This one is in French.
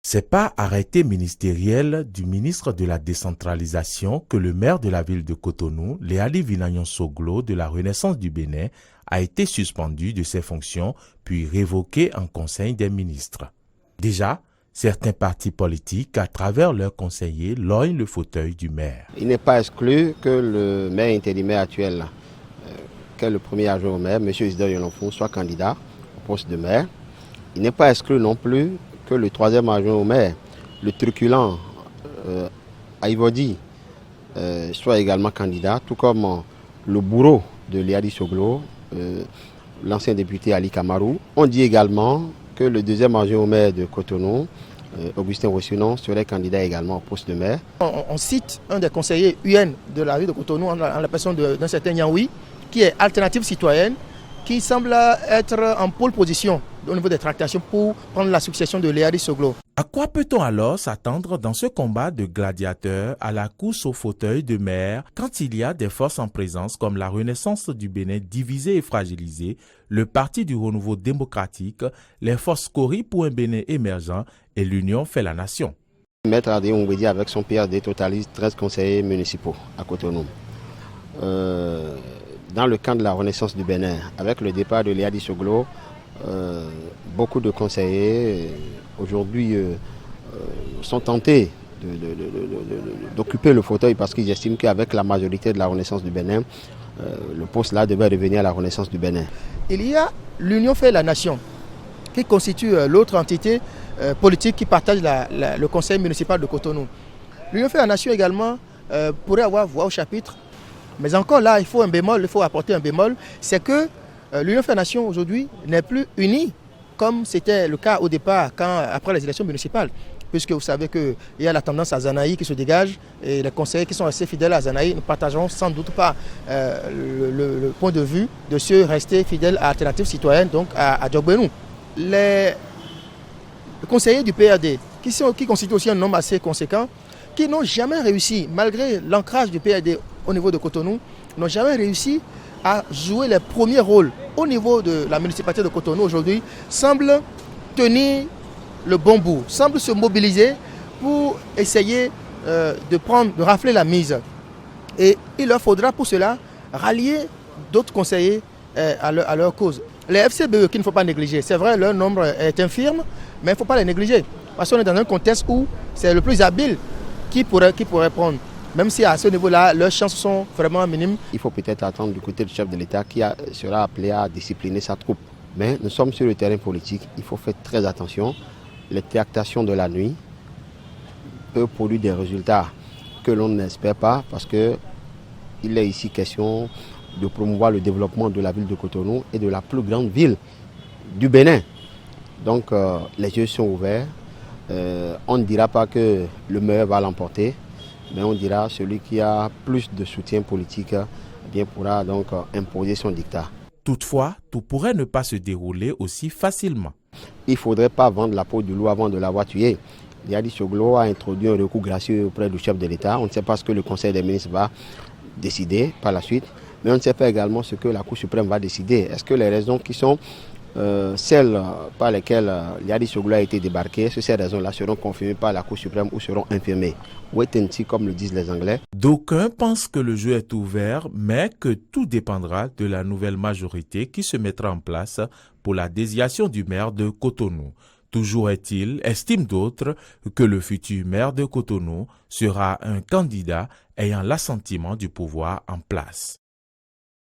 C'est par arrêté ministériel du ministre de la Décentralisation que le maire de la ville de Cotonou, Léali Vinagnon Soglo de la Renaissance du Bénin, a été suspendu de ses fonctions puis révoqué en Conseil des ministres. Déjà, certains partis politiques, à travers leurs conseillers, lorgnent le fauteuil du maire. Il n'est pas exclu que le maire intérimaire actuel, qui est le premier adjoint au maire, M. Isidore Yolonfou, soit candidat au poste de maire. Il n'est pas exclu non plus que le troisième adjoint au maire, le truculent Aïvodi, soit également candidat, tout comme le bourreau de Léali Soglo, l'ancien député Ali Kamarou. On dit également que le deuxième adjoint au maire de Cotonou, Augustin Rossinon, serait candidat également au poste de maire. On cite un des conseillers UN de la ville de Cotonou en la personne d'un certain Nyaoui, qui est alternative citoyenne, qui semble être en pole position au niveau des tractations pour prendre la succession de Léali Soglo. À quoi peut-on alors s'attendre dans ce combat de gladiateurs à la course au fauteuil de maire quand il y a des forces en présence comme la Renaissance du Bénin divisée et fragilisée, le Parti du Renouveau démocratique, les forces Cori pour un Bénin émergent et l'Union fait la nation? Maître Adé Oumbédi avec son PRD totalise 13 conseillers municipaux à Cotonou. Dans le camp de la Renaissance du Bénin, avec le départ de Léali Soglo, beaucoup de conseillers aujourd'hui sont tentés d'occuper le fauteuil parce qu'ils estiment qu'avec la majorité de la Renaissance du Bénin, le poste là devait revenir à la Renaissance du Bénin. Il y a l'Union fait la nation, qui constitue l'autre entité politique qui partage le conseil municipal de Cotonou. L'Union fait la nation également pourrait avoir voix au chapitre. Mais encore là, il faut apporter un bémol, c'est que l'Union fait la nation aujourd'hui n'est plus unie comme c'était le cas au départ après les élections municipales. Puisque vous savez qu'il y a la tendance à Zanaï qui se dégage et les conseillers qui sont assez fidèles à Zanaï ne partageront sans doute pas le point de vue de ceux restés fidèles à Alternative Citoyenne, donc à Djogbenou. Les conseillers du PRD, qui constituent aussi un nombre assez conséquent, qui n'ont jamais réussi, malgré l'ancrage du PRD au niveau de Cotonou, n'ont jamais réussi à jouer les premiers rôles au niveau de la municipalité de Cotonou aujourd'hui, semblent tenir le bon bout, semblent se mobiliser pour essayer de rafler la mise. Et il leur faudra pour cela rallier d'autres conseillers à leur cause. Les FCBE qu'il ne faut pas négliger, c'est vrai, leur nombre est infirme, mais il ne faut pas les négliger. Parce qu'on est dans un contexte où c'est le plus habile qui pourrait prendre. Même si à ce niveau-là, leurs chances sont vraiment minimes. Il faut peut-être attendre du côté du chef de l'État qui sera appelé à discipliner sa troupe. Mais nous sommes sur le terrain politique, il faut faire très attention. Les tractations de la nuit peuvent produire des résultats que l'on n'espère pas parce qu'il est ici question de promouvoir le développement de la ville de Cotonou et de la plus grande ville du Bénin. Donc les yeux sont ouverts. On ne dira pas que le meilleur va l'emporter, mais on dira celui qui a plus de soutien politique pourra donc imposer son dictat. Toutefois, tout pourrait ne pas se dérouler aussi facilement. Il ne faudrait pas vendre la peau du loup avant de l'avoir tué. Léali Soglo a introduit un recours gracieux auprès du chef de l'État. On ne sait pas ce que le Conseil des ministres va décider par la suite, mais on ne sait pas également ce que la Cour suprême va décider. Est-ce que les raisons qui sont celles par lesquelles Léali Soglo a été débarqué, est-ce que ces raisons-là seront confirmées par la Cour suprême ou seront infirmées? Wait and see, comme le disent les Anglais. D'aucuns pensent que le jeu est ouvert, mais que tout dépendra de la nouvelle majorité qui se mettra en place pour la désignation du maire de Cotonou. Toujours est-il, estiment d'autres, que le futur maire de Cotonou sera un candidat ayant l'assentiment du pouvoir en place.